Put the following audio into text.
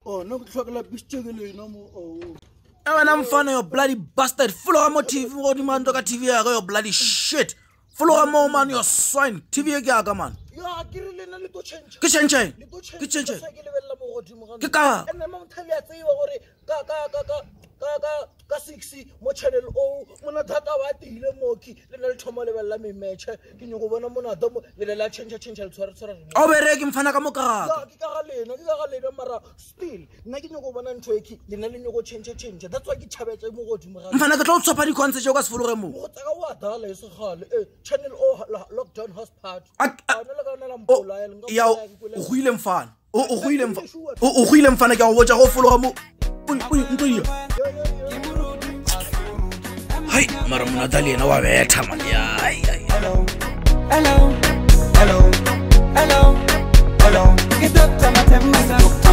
Oh, no, chocolate biscuit, no more. Oh, and I'm funny, you bloody bastard. Full of more TV, what man talk TV, your bloody shit. Full of more man, your swine. TV, man. yeah, get a little change. Kitchen, Kitchen. And the mom tell you, ka 60 mo channel o mona thata wa tile moki le le thoma le bella me match ke nyo go bona mona domo le la change le tshwara o bereke mfana ka moka ke ka lena mara still nna ke nyo go bona ntwe ke le na le nyo go change that's why ke chabetse mo godimo ga mfana ke tlo tsopa di concert jo ka se fologe mo go tsaka wa dala se gale channel o lockdown house party ana le ka nna la mpola ya o huile mfana o huile mfana ke go botsa go fologa mo Hai, mara muna dali na wa betha man ya. Hello. Get up to my